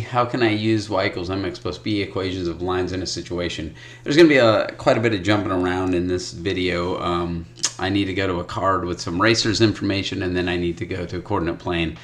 How can I use y equals mx plus b equations of lines in a situation? There's going to be quite a bit of jumping around in this video. I need to go to a card with some racers information, and then I need to go to a coordinate plane.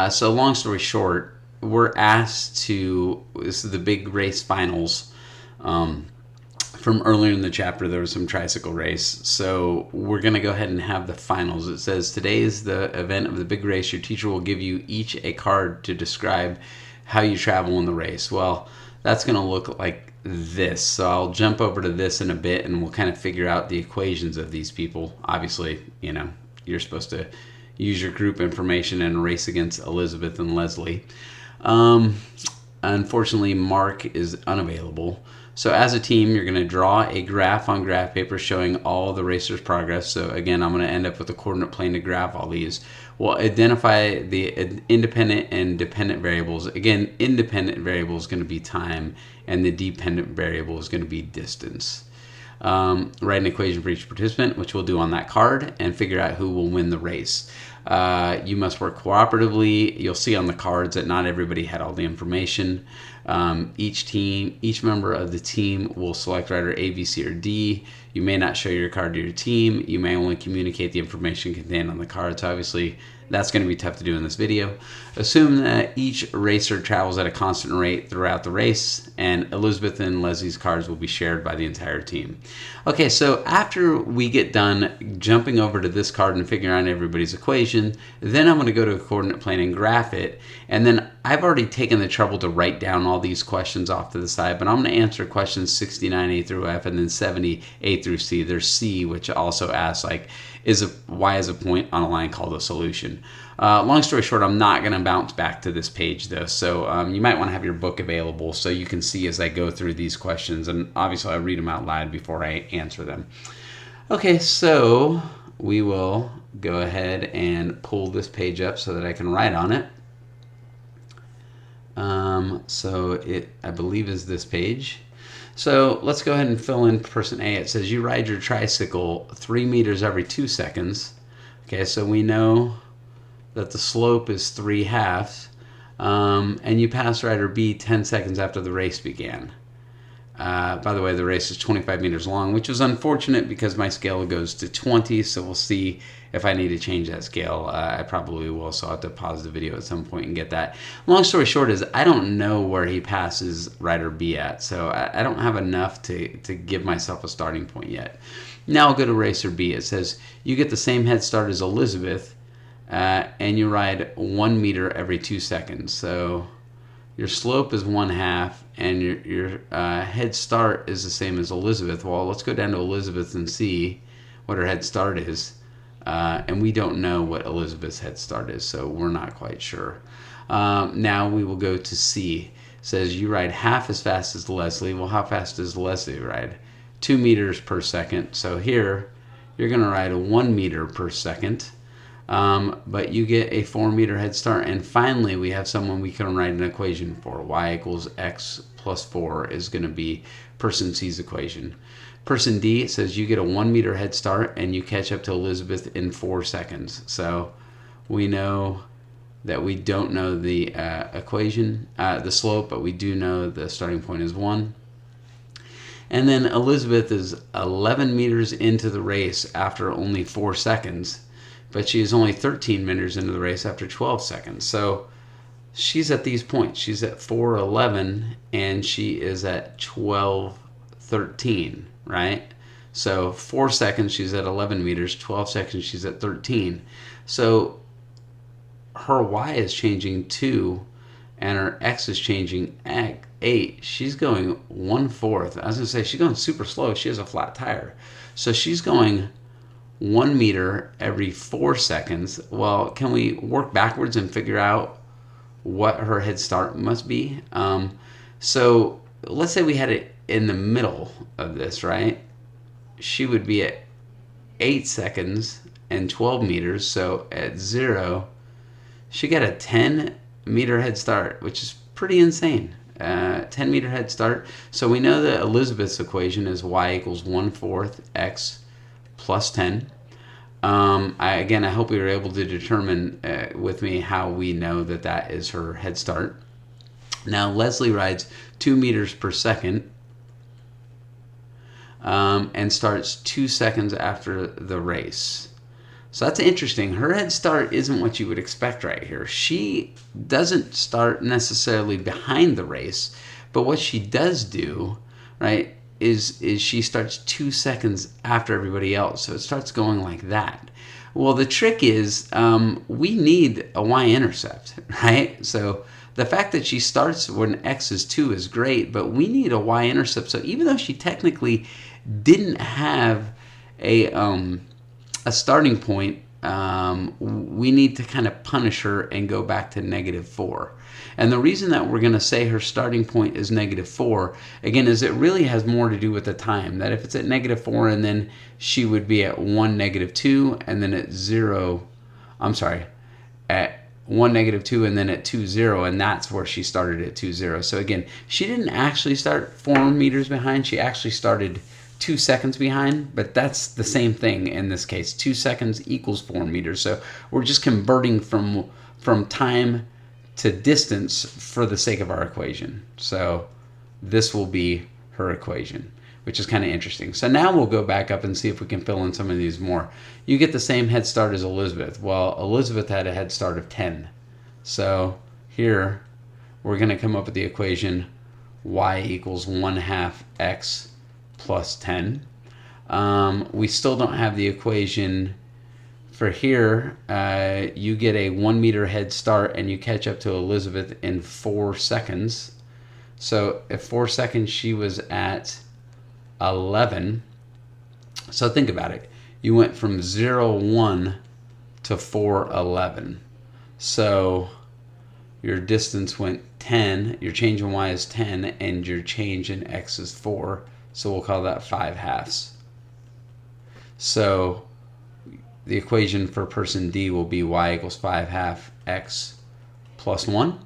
So long story short, we're asked to, this is the big race finals. From earlier in the chapter, there was some tricycle race. So we're going to go ahead and have the finals. It says, today is the event of the big race. Your teacher will give you each a card to describe how you travel in the race. Well, that's going to look like this. So I'll jump over to this in a bit, and we'll kind of figure out the equations of these people. Obviously, you're supposed to use your group information and race against Elizabeth and Leslie. Unfortunately, Mark is unavailable. So as a team, you're going to draw a graph on graph paper showing all the racers' progress. So again, I'm going to end up with a coordinate plane to graph all these. We'll identify the independent and dependent variables. Again, independent variable is going to be time, and the dependent variable is going to be distance. Write an equation for each participant, which we'll do on that card, and figure out who will win the race. You must work cooperatively. You'll see on the cards that not everybody had all the information. Each member of the team will select writer A, B, C, or D. You may not show your card to your team. You may only communicate the information contained on the cards. Obviously, that's going to be tough to do in this video. Assume that each racer travels at a constant rate throughout the race, and Elizabeth and Leslie's cards will be shared by the entire team. Okay, so after we get done jumping over to this card and figuring out everybody's equation, then I'm going to go to a coordinate plane and graph it, and then I've already taken the trouble to write down all these questions off to the side, but I'm going to answer questions 69A through F and then 70A through C. There's C, which also asks, like, y is a point on a line called a solution. Long story short, I'm not going to bounce back to this page though, so you might want to have your book available so you can see as I go through these questions, and obviously I'll read them out loud before I answer them. Okay, so we will go ahead and pull this page up so that I can write on it. So it, I believe, is this page. So let's go ahead and fill in person A. It says you ride your tricycle 3 meters every 2 seconds. Okay, so we know that the slope is 3/2, and you pass rider B 10 seconds after the race began. By the way, the race is 25 meters long, which is unfortunate because my scale goes to 20, so we'll see if I need to change that scale. I probably will, so I'll have to pause the video at some point and get that. Long story short is I don't know where he passes rider B at, so I don't have enough to give myself a starting point yet. Now I'll go to racer B. It says you get the same head start as Elizabeth, and you ride 1 meter every 2 seconds. So your slope is 1/2, and your head start is the same as Elizabeth. Well, let's go down to Elizabeth and see what her head start is. And we don't know what Elizabeth's head start is, so we're not quite sure. Now we will go to C. It says you ride half as fast as Leslie. Well, how fast does Leslie ride? 2 meters per second. So here, you're going to ride 1 meter per second. But you get a 4 meter head start. And finally, we have someone we can write an equation for. Y equals x plus 4 is going to be person C's equation. Person D, it says you get a 1 meter head start and you catch up to Elizabeth in 4 seconds. So we know that we don't know the equation, the slope, but we do know the starting point is 1. And then Elizabeth is 11 meters into the race after only 4 seconds. But she is only 13 meters into the race after 12 seconds. So she's at these points. She's at 4:11 and she is at 12:13, right? So 4 seconds she's at 11 meters, 12 seconds she's at 13. So her y is changing 2 and her x is changing 8. She's going 1/4. I was going to say she's going super slow. She has a flat tire. So she's going 1 meter every 4 seconds. Well, can we work backwards and figure out what her head start must be? So let's say we had it in the middle of this, right? She would be at 8 seconds and 12 meters. So at 0, she got a 10 meter head start, which is pretty insane. 10 meter head start. So we know that Elizabeth's equation is y equals 1/4 x plus 10. I hope we were able to determine with me how we know that that is her head start. Now Leslie rides 2 meters per second and starts 2 seconds after the race. So that's interesting. Her head start isn't what you would expect right here. She doesn't start necessarily behind the race, but what she does do, right, is she starts 2 seconds after everybody else. So it starts going like that. Well, the trick is we need a y-intercept, right? So the fact that she starts when x is 2 is great, but we need a y-intercept. So even though she technically didn't have a starting point, we need to kind of punish her and go back to -4. And the reason that we're going to say her starting point is -4, again, is it really has more to do with the time. That if it's at -4 and then she would be at 1, -2, and then at 0, I'm sorry, at 1, -2, and then at 2, 0, and that's where she started at 2, 0. So again, she didn't actually start 4 meters behind. She actually started 2 seconds behind, but that's the same thing in this case. 2 seconds equals 4 meters. So we're just converting from time to distance for the sake of our equation. So this will be her equation, which is kind of interesting. So now we'll go back up and see if we can fill in some of these more. You get the same head start as Elizabeth. Well, Elizabeth had a head start of 10. So here we're going to come up with the equation y equals 1/2 x plus 10. We still don't have the equation for here. You get a 1 meter head start and you catch up to Elizabeth in 4 seconds. So at 4 seconds she was at 11. So think about it. You went from 0, 1 to 4, 11. So your distance went 10. Your change in y is 10 and your change in x is 4. So we'll call that 5/2. So the equation for person D will be y equals 5/2 x plus 1.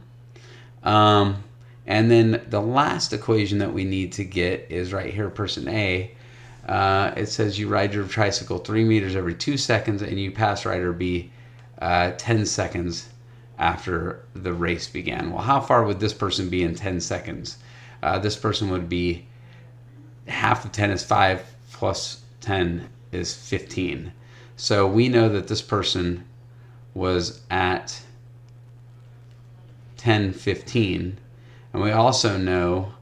And then the last equation that we need to get is right here, person A. It says you ride your tricycle 3 meters every 2 seconds and you pass rider B 10 seconds after the race began. Well, how far would this person be in 10 seconds? This person would be, half of 10 is 5 plus 10 is 15. So we know that this person was at 10:15, and we also know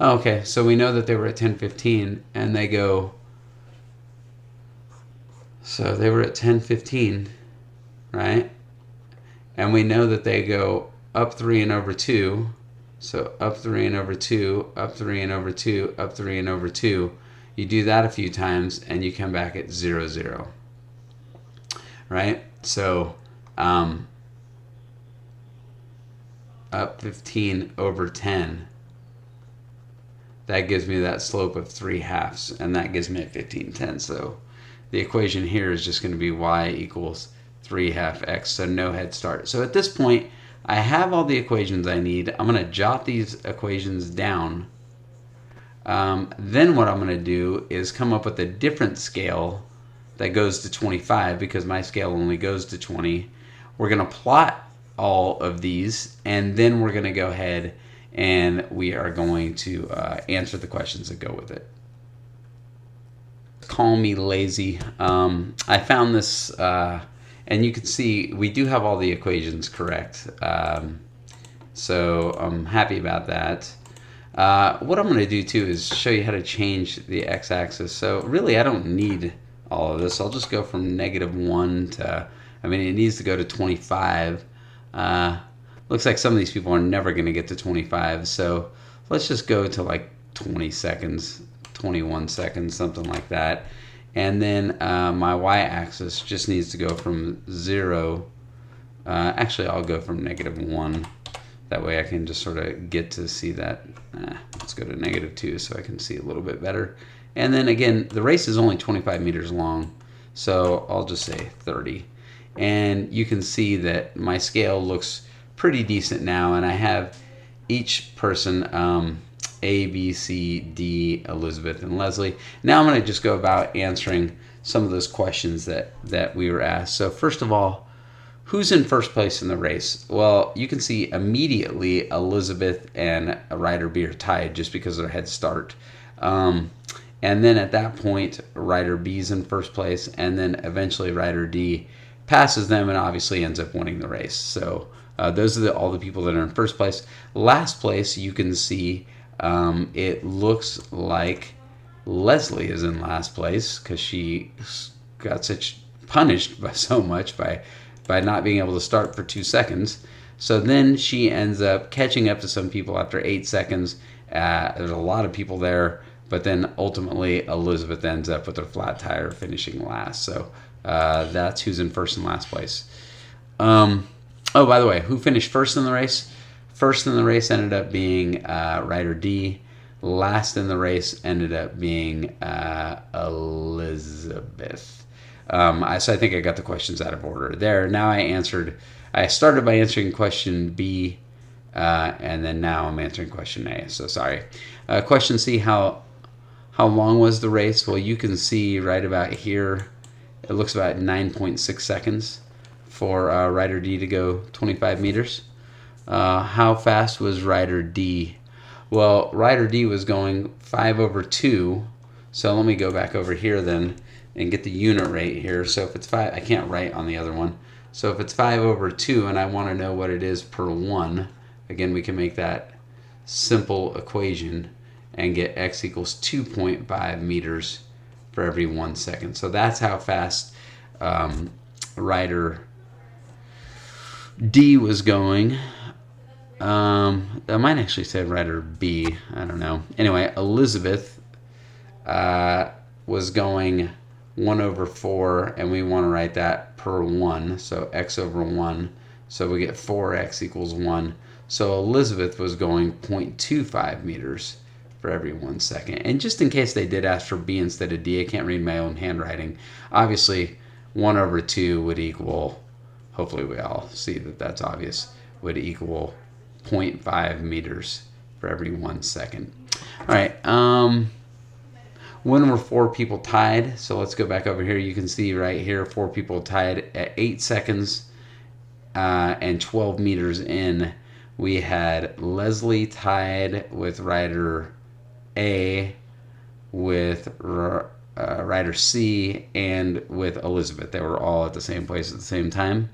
okay, so we know that they were at 10:15 and they go, so they were at 10:15, right? And we know that they go up 3 and over 2. So up 3 and over 2, up 3 and over 2, up 3 and over 2. You do that a few times and you come back at 0, 0. Right? So up 15 over 10. That gives me that slope of 3/2, and that gives me a 15/10. So the equation here is just going to be y equals 3/2 x, so no head start. So at this point, I have all the equations I need. I'm going to jot these equations down. Then what I'm going to do is come up with a different scale that goes to 25 because my scale only goes to 20. We're going to plot all of these, and then we're going to go ahead and we are going to answer the questions that go with it. Call me lazy. I found this, and you can see we do have all the equations correct. So I'm happy about that. What I'm going to do too is show you how to change the x-axis. So really I don't need all of this. I'll just go from -1 to, I mean, it needs to go to 25. Looks like some of these people are never going to get to 25. So let's just go to like 20 seconds, 21 seconds, something like that. And then my y-axis just needs to go from 0. Actually, I'll go from -1. That way I can just sort of get to see that. Let's go to -2 so I can see a little bit better. And then again, the race is only 25 meters long, so I'll just say 30. And you can see that my scale looks pretty decent now, and I have each person, A, B, C, D, Elizabeth, and Leslie. Now I'm going to just go about answering some of those questions that we were asked. So first of all, Who's in first place in the race? Well, you can see immediately Elizabeth and Rider B are tied just because of their head start. And then at that point, Rider B is in first place, and then eventually Rider D passes them and obviously ends up winning the race. So those are all the people that are in first place. Last place, you can see it looks like Leslie is in last place because she got punished by so much by not being able to start for 2 seconds. So then she ends up catching up to some people after 8 seconds. There's a lot of people there, but then ultimately Elizabeth ends up with her flat tire finishing last. So that's who's in first and last place. Oh, by the way, who finished first in the race? First in the race ended up being Rider D. Last in the race ended up being Elizabeth. So I think I got the questions out of order there. Now I started by answering question B, and then now I'm answering question A. So sorry. Question C, how long was the race? Well, you can see right about here, it looks about 9.6 seconds for Rider D to go 25 meters. How fast was Rider D? Well, Rider D was going 5/2. So let me go back over here then and get the unit rate here. So if it's 5, I can't write on the other one. So if it's 5/2 and I want to know what it is per 1, again, we can make that simple equation and get x equals 2.5 meters for every 1 second. So that's how fast Rider D was going. I might actually say Rider B. I don't know. Anyway, Elizabeth was going 1/4, and we want to write that per 1, so x/1, so we get 4x equals 1. So Elizabeth was going 0.25 meters for every 1 second. And just in case they did ask for B instead of D, I can't read my own handwriting. Obviously, 1/2 would equal, hopefully we all see that that's obvious, would equal 0.5 meters for every 1 second. All right. When were 4 people tied? So let's go back over here. You can see right here 4 people tied at 8 seconds and 12 meters in. We had Leslie tied with Rider A, with Rider C, and with Elizabeth. They were all at the same place at the same time.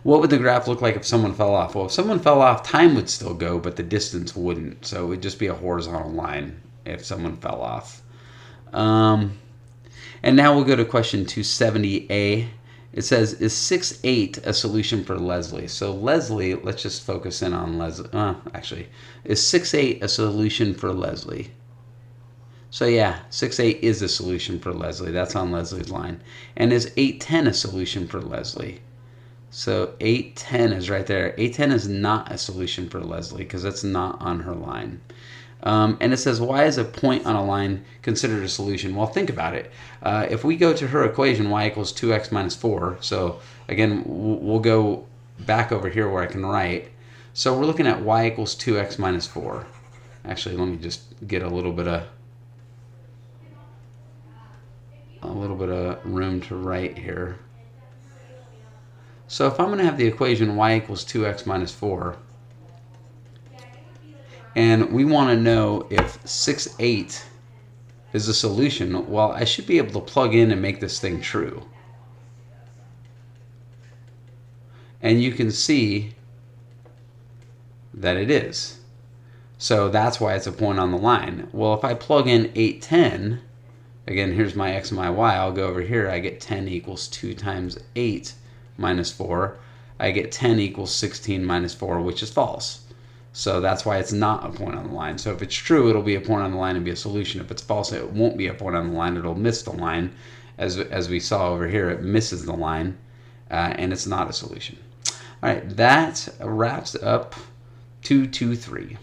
What would the graph look like if someone fell off? Well, if someone fell off, time would still go, but the distance wouldn't. So it would just be a horizontal line if someone fell off. And now we'll go to question 270A. It says, is 6/8 a solution for Leslie? So Leslie, let's just focus in on Leslie. Actually, is 6/8 a solution for Leslie? So yeah, 6/8 is a solution for Leslie. That's on Leslie's line. And is 8/10 a solution for Leslie? So 8/10 is right there. 8/10 is not a solution for Leslie because it's not on her line. And it says, why is a point on a line considered a solution? Well, think about it. If we go to her equation, y equals 2x minus 4. So again, we'll go back over here where I can write. So we're looking at y equals 2x minus 4. Actually, let me just get a little bit of room to write here. So if I'm going to have the equation y equals 2x minus 4, and we want to know if 6/8 is a solution, well, I should be able to plug in and make this thing true. And you can see that it is. So that's why it's a point on the line. Well, if I plug in 8/10, again, here's my x and my y. I'll go over here. I get 10 equals 2 times 8 minus 4. I get 10 equals 16 minus 4, which is false. So that's why it's not a point on the line. So if it's true, it'll be a point on the line and be a solution. If it's false, it won't be a point on the line. It'll miss the line. As we saw over here, it misses the line, and it's not a solution. All right, that wraps up 223.